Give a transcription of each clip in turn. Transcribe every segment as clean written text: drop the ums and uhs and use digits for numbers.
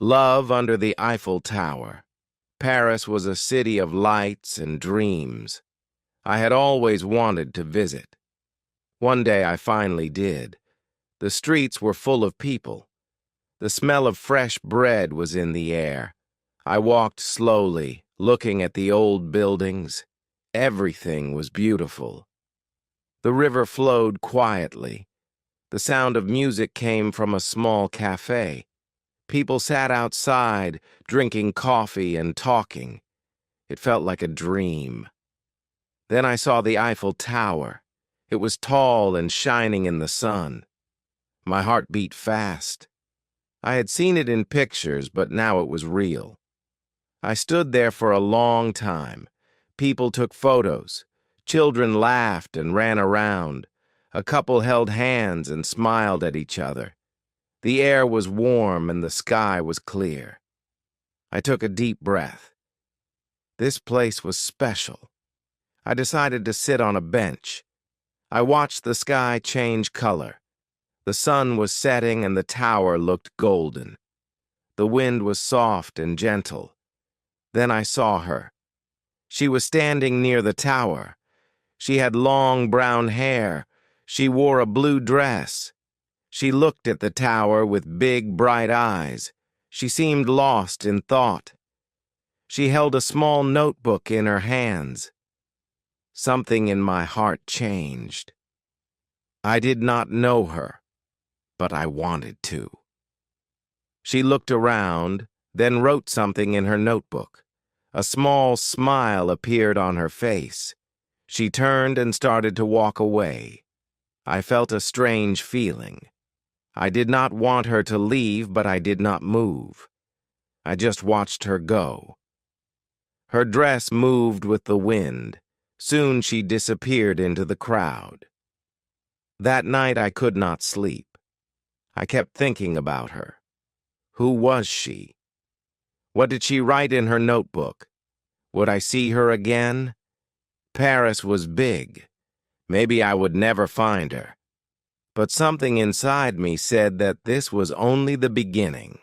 Love under the Eiffel Tower. Paris was a city of lights and dreams. I had always wanted to visit. One day I finally did. The streets were full of people. The smell of fresh bread was in the air. I walked slowly, looking at the old buildings. Everything was beautiful. The river flowed quietly. The sound of music came from a small cafe. People sat outside, drinking coffee and talking. It felt like a dream. Then I saw the Eiffel Tower. It was tall and shining in the sun. My heart beat fast. I had seen it in pictures, but now it was real. I stood there for a long time. People took photos. Children laughed and ran around. A couple held hands and smiled at each other. The air was warm and the sky was clear. I took a deep breath. This place was special. I decided to sit on a bench. I watched the sky change color. The sun was setting and the tower looked golden. The wind was soft and gentle. Then I saw her. She was standing near the tower. She had long brown hair. She wore a blue dress. She looked at the tower with big, bright eyes. She seemed lost in thought. She held a small notebook in her hands. Something in my heart changed. I did not know her, but I wanted to. She looked around, then wrote something in her notebook. A small smile appeared on her face. She turned and started to walk away. I felt a strange feeling. I did not want her to leave, but I did not move. I just watched her go. Her dress moved with the wind. Soon she disappeared into the crowd. That night I could not sleep. I kept thinking about her. Who was she? What did she write in her notebook? Would I see her again? Paris was big. Maybe I would never find her. But something inside me said that this was only the beginning.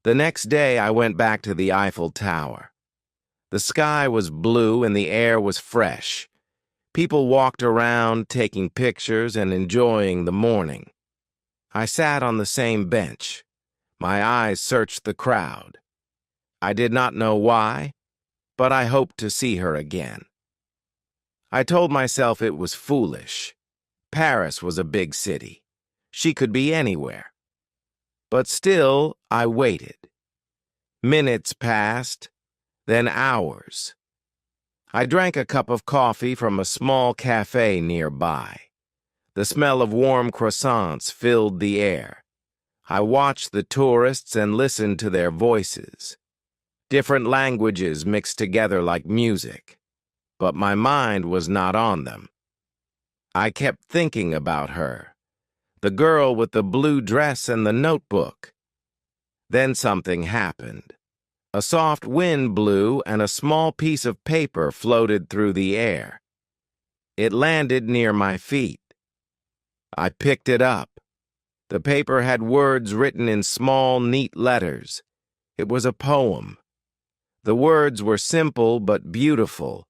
The next day I went back to the Eiffel Tower. The sky was blue and the air was fresh. People walked around, taking pictures and enjoying the morning. I sat on the same bench. My eyes searched the crowd. I did not know why, but I hoped to see her again. I told myself it was foolish. Paris was a big city. She could be anywhere. But still, I waited. Minutes passed, then hours. I drank a cup of coffee from a small cafe nearby. The smell of warm croissants filled the air. I watched the tourists and listened to their voices. Different languages mixed together like music, but my mind was not on them. I kept thinking about her, the girl with the blue dress and the notebook. Then something happened. A soft wind blew and a small piece of paper floated through the air. It landed near my feet. I picked it up. The paper had words written in small, neat letters. It was a poem. The words were simple but beautiful.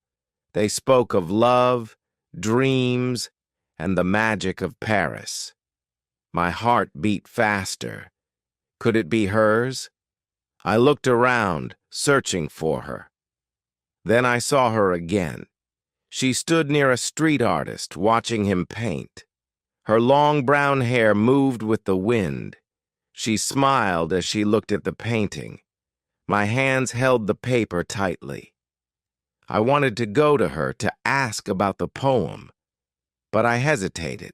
They spoke of love, dreams, and the magic of Paris. My heart beat faster. Could it be hers? I looked around, searching for her. Then I saw her again. She stood near a street artist, watching him paint. Her long brown hair moved with the wind. She smiled as she looked at the painting. My hands held the paper tightly. I wanted to go to her to ask about the poem, but I hesitated.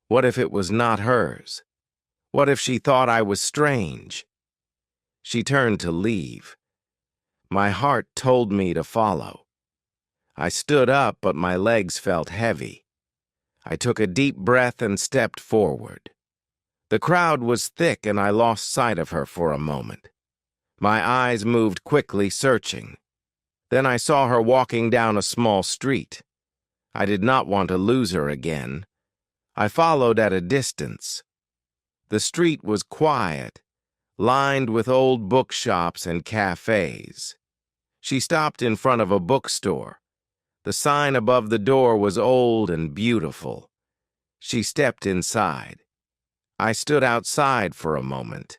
What if it was not hers? What if she thought I was strange? She turned to leave. My heart told me to follow. I stood up, but my legs felt heavy. I took a deep breath and stepped forward. The crowd was thick and I lost sight of her for a moment. My eyes moved quickly, searching. Then I saw her walking down a small street. I did not want to lose her again. I followed at a distance. The street was quiet. lined with old bookshops and cafes. She stopped in front of a bookstore. The sign above the door was old and beautiful. She stepped inside. I stood outside for a moment.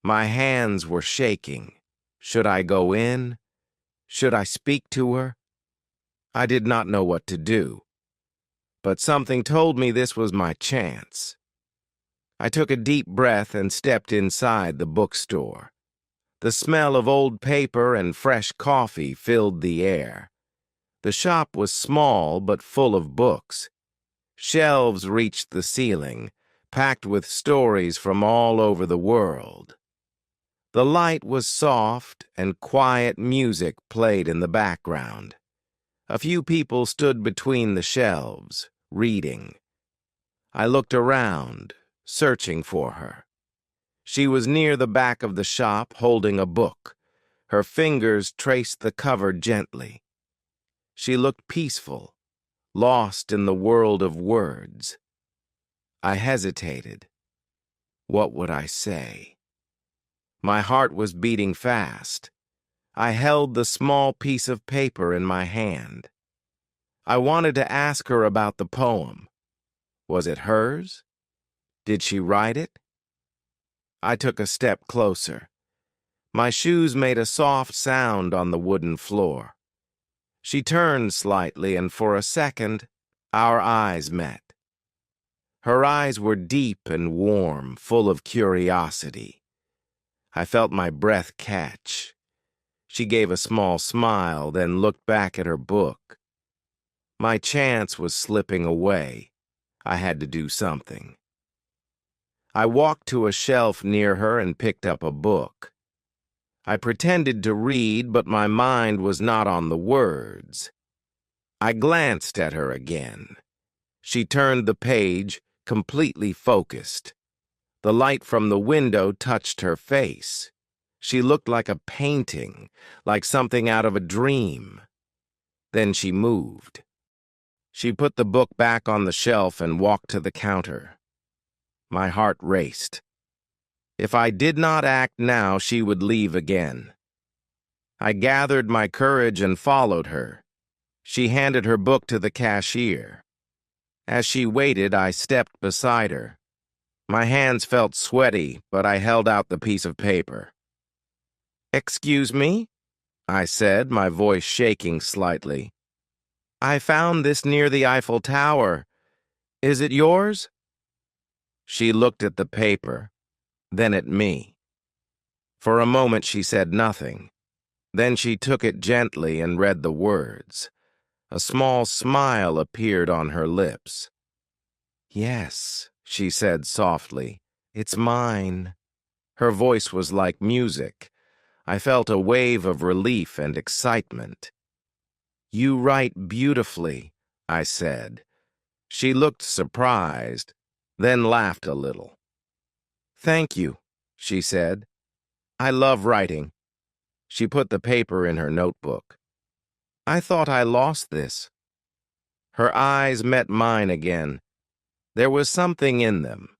My hands were shaking. Should I go in? Should I speak to her? I did not know what to do, but something told me this was my chance. I took a deep breath and stepped inside the bookstore. The smell of old paper and fresh coffee filled the air. The shop was small but full of books. Shelves reached the ceiling, packed with stories from all over the world. The light was soft and quiet music played in the background. A few people stood between the shelves, reading. I looked around, searching for her. She was near the back of the shop, holding a book. Her fingers traced the cover gently. She looked peaceful, lost in the world of words. I hesitated. What would I say? My heart was beating fast. I held the small piece of paper in my hand. I wanted to ask her about the poem. Was it hers? Did she write it? I took a step closer. My shoes made a soft sound on the wooden floor. She turned slightly, and for a second, our eyes met. Her eyes were deep and warm, full of curiosity. I felt my breath catch. She gave a small smile, then looked back at her book. My chance was slipping away. I had to do something. I walked to a shelf near her and picked up a book. I pretended to read, but my mind was not on the words. I glanced at her again. She turned the page, completely focused. The light from the window touched her face. She looked like a painting, like something out of a dream. Then she moved. She put the book back on the shelf and walked to the counter. My heart raced. If I did not act now, she would leave again. I gathered my courage and followed her. She handed her book to the cashier. As she waited, I stepped beside her. My hands felt sweaty, but I held out the piece of paper. "Excuse me?" I said, my voice shaking slightly. "I found this near the Eiffel Tower. Is it yours?" She looked at the paper, then at me. For a moment she said nothing. Then she took it gently and read the words. A small smile appeared on her lips. "Yes," she said softly, "it's mine." Her voice was like music. I felt a wave of relief and excitement. "You write beautifully," I said. She looked surprised, then laughed a little. "Thank you," she said. "I love writing." She put the paper in her notebook. "I thought I lost this." Her eyes met mine again. There was something in them.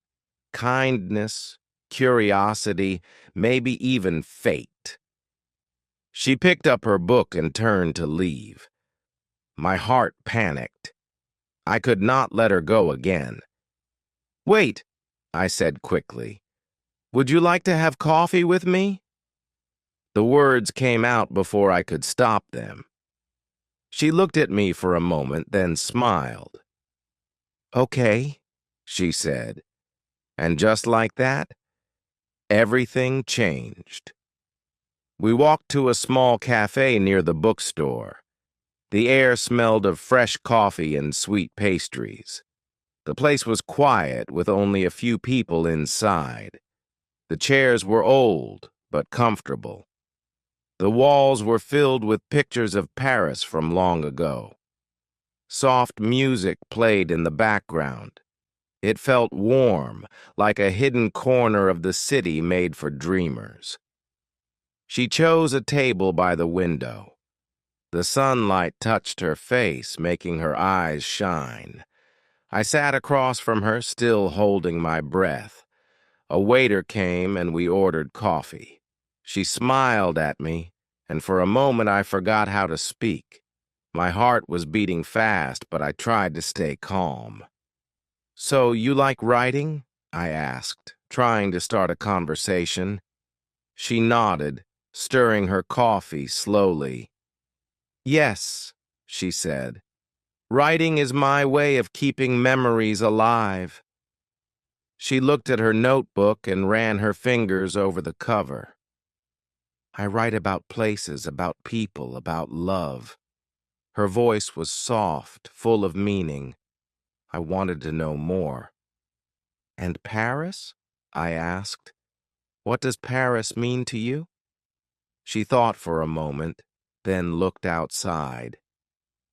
Kindness, curiosity, maybe even fate. She picked up her book and turned to leave. My heart panicked. I could not let her go again. "Wait," I said quickly. "Would you like to have coffee with me?" The words came out before I could stop them. She looked at me for a moment, then smiled. "Okay," she said. And just like that, everything changed. We walked to a small cafe near the bookstore. The air smelled of fresh coffee and sweet pastries. The place was quiet, with only a few people inside. The chairs were old, but comfortable. The walls were filled with pictures of Paris from long ago. Soft music played in the background. It felt warm, like a hidden corner of the city made for dreamers. She chose a table by the window. The sunlight touched her face, making her eyes shine. I sat across from her, still holding my breath. A waiter came and we ordered coffee. She smiled at me, and for a moment I forgot how to speak. My heart was beating fast, but I tried to stay calm. "So you like writing?" I asked, trying to start a conversation. She nodded, stirring her coffee slowly. "Yes," she said. "Writing is my way of keeping memories alive." She looked at her notebook and ran her fingers over the cover. "I write about places, about people, about love." Her voice was soft, full of meaning. I wanted to know more. "And Paris?" I asked. "What does Paris mean to you?" She thought for a moment, then looked outside.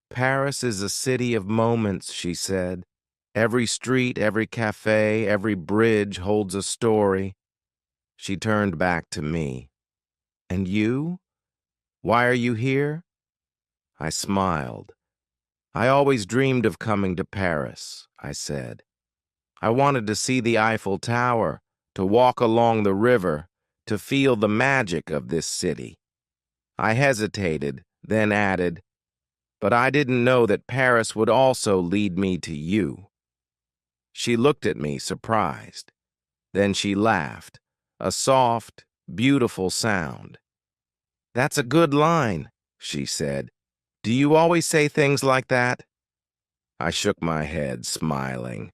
"Paris is a city of moments," she said. "Every street, every cafe, every bridge holds a story." She turned back to me. "And you? Why are you here?" I smiled. "I always dreamed of coming to Paris," I said. "I wanted to see the Eiffel Tower, to walk along the river, to feel the magic of this city." I hesitated, then added, "But I didn't know that Paris would also lead me to you." She looked at me, surprised. Then she laughed, a soft, beautiful sound. "That's a good line," she said. "Do you always say things like that?" I shook my head, smiling.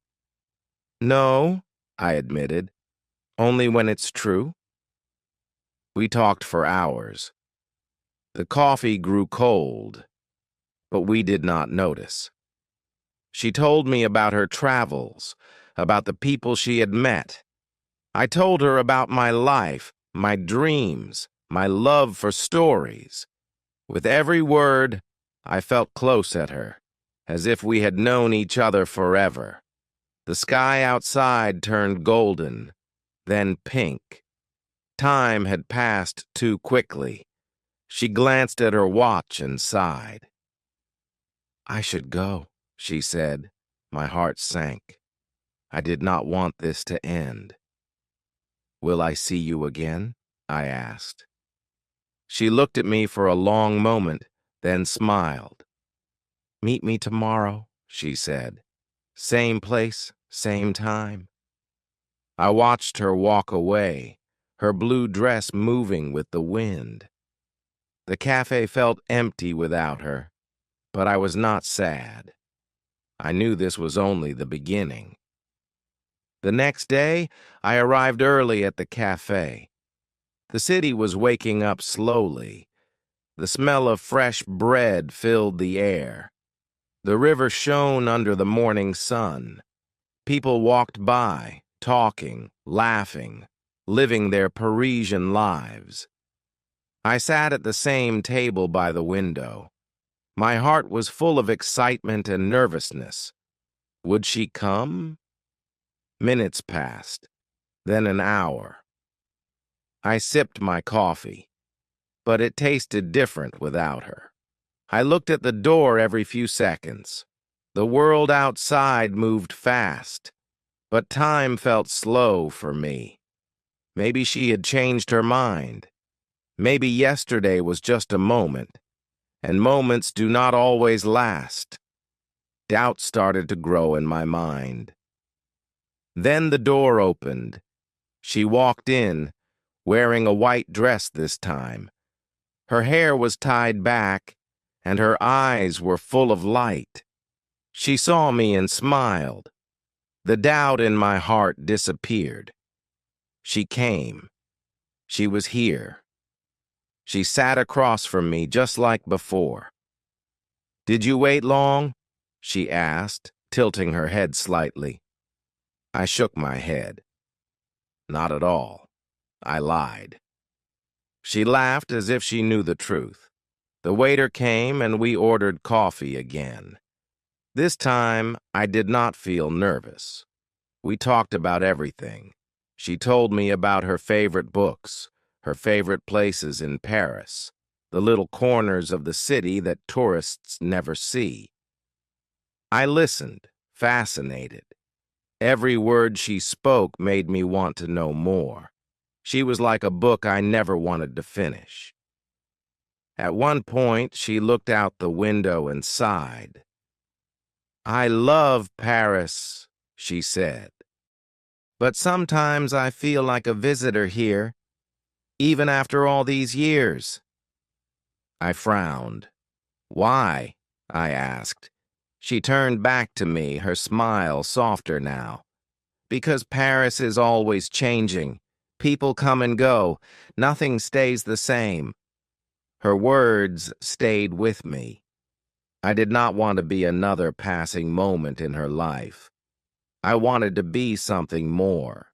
"No," I admitted, "only when it's true." We talked for hours. The coffee grew cold, but we did not notice. She told me about her travels, about the people she had met. I told her about my life, my dreams, my love for stories. With every word, I felt close at her, as if we had known each other forever. The sky outside turned golden, then pink. Time had passed too quickly. She glanced at her watch and sighed. "I should go," she said. My heart sank. I did not want this to end. "Will I see you again?" I asked. She looked at me for a long moment, then smiled. "Meet me tomorrow," she said. "Same place, same time." I watched her walk away, her blue dress moving with the wind. The cafe felt empty without her, but I was not sad. I knew this was only the beginning. The next day, I arrived early at the cafe. The city was waking up slowly. The smell of fresh bread filled the air. The river shone under the morning sun. People walked by, talking, laughing, living their Parisian lives. I sat at the same table by the window. My heart was full of excitement and nervousness. Would she come? Minutes passed, then an hour. I sipped my coffee, but it tasted different without her. I looked at the door every few seconds. The world outside moved fast, but time felt slow for me. Maybe she had changed her mind. Maybe yesterday was just a moment, and moments do not always last. Doubt started to grow in my mind. Then the door opened. She walked in, wearing a white dress this time. Her hair was tied back, and her eyes were full of light. She saw me and smiled. The doubt in my heart disappeared. She came. She was here. She sat across from me just like before. "Did you wait long?" she asked, tilting her head slightly. I shook my head. "Not at all." I lied. She laughed as if she knew the truth. The waiter came and we ordered coffee again. This time, I did not feel nervous. We talked about everything. She told me about her favorite books, her favorite places in Paris, the little corners of the city that tourists never see. I listened, fascinated. Every word she spoke made me want to know more. She was like a book I never wanted to finish. At one point, she looked out the window and sighed. "I love Paris," she said. "But sometimes I feel like a visitor here, even after all these years." I frowned. "Why?" I asked. She turned back to me, her smile softer now. "Because Paris is always changing. People come and go. Nothing stays the same." Her words stayed with me. I did not want to be another passing moment in her life. I wanted to be something more.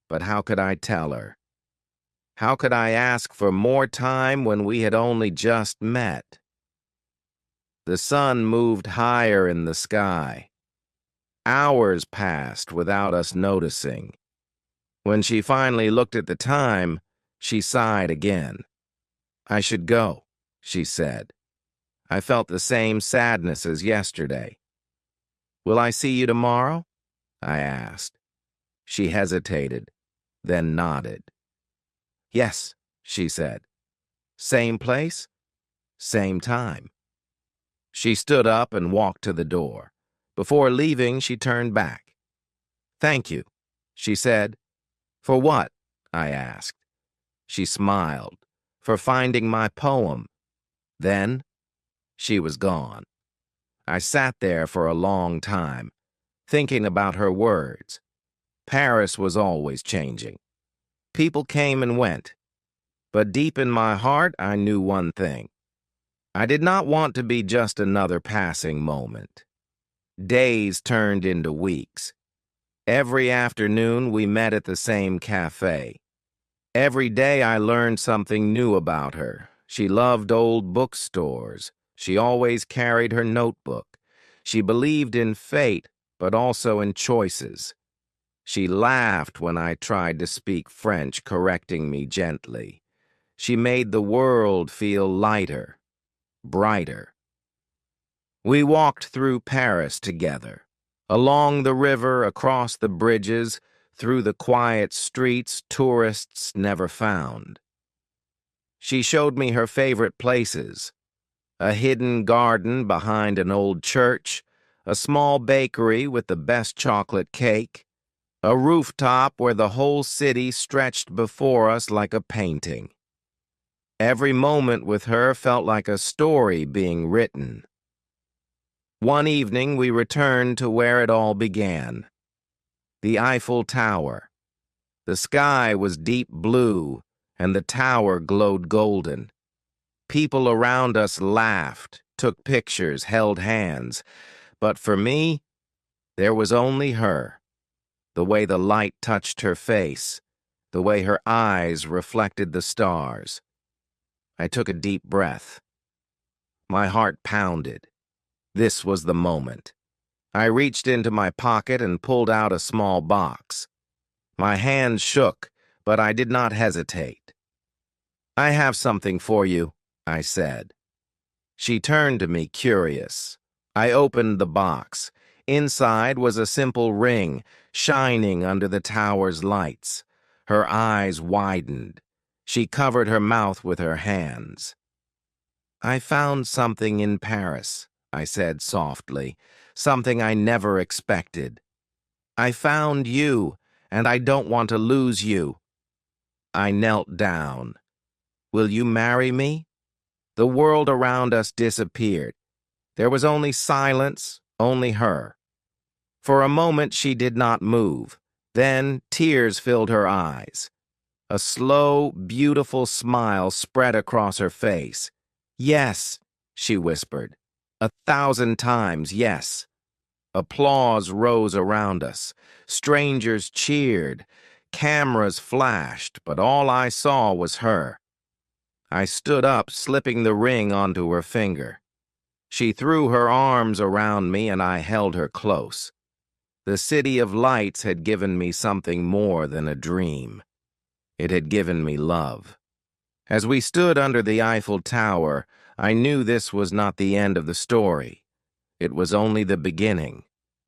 But how could I tell her? How could I ask for more time when we had only just met? The sun moved higher in the sky. Hours passed without us noticing. When she finally looked at the time, she sighed again. "I should go," she said. I felt the same sadness as yesterday. "Will I see you tomorrow?" I asked. She hesitated, then nodded. "Yes," she said. "Same place, same time." She stood up and walked to the door. Before leaving, she turned back. "Thank you," she said. "For what?" I asked. She smiled. "For finding my poem." Then she was gone. I sat there for a long time, thinking about her words. Paris was always changing. People came and went. But deep in my heart, I knew one thing. I did not want to be just another passing moment. Days turned into weeks. Every afternoon, we met at the same cafe. Every day, I learned something new about her. She loved old bookstores. She always carried her notebook. She believed in fate, but also in choices. She laughed when I tried to speak French, correcting me gently. She made the world feel lighter, brighter. We walked through Paris together, along the river, across the bridges, through the quiet streets tourists never found. She showed me her favorite places: a hidden garden behind an old church, a small bakery with the best chocolate cake, a rooftop where the whole city stretched before us like a painting. Every moment with her felt like a story being written. One evening, we returned to where it all began. The Eiffel Tower. The sky was deep blue, and the tower glowed golden. People around us laughed, took pictures, held hands. But for me, there was only her. The way the light touched her face, the way her eyes reflected the stars. I took a deep breath. My heart pounded. This was the moment. I reached into my pocket and pulled out a small box. My hands shook, but I did not hesitate. "I have something for you," I said. She turned to me, curious. I opened the box. Inside was a simple ring, shining under the tower's lights. Her eyes widened. She covered her mouth with her hands. "I found something in Paris," I said softly, "something I never expected. I found you, and I don't want to lose you." I knelt down. "Will you marry me?" The world around us disappeared. There was only silence, only her. For a moment she did not move. Then tears filled her eyes. A slow, beautiful smile spread across her face. "Yes," she whispered. 1,000 times yes. Applause rose around us. Strangers cheered. Cameras flashed, but all I saw was her. I stood up, slipping the ring onto her finger. She threw her arms around me, and I held her close. The city of lights had given me something more than a dream. It had given me love. As we stood under the Eiffel Tower, I knew this was not the end of the story. It was only the beginning.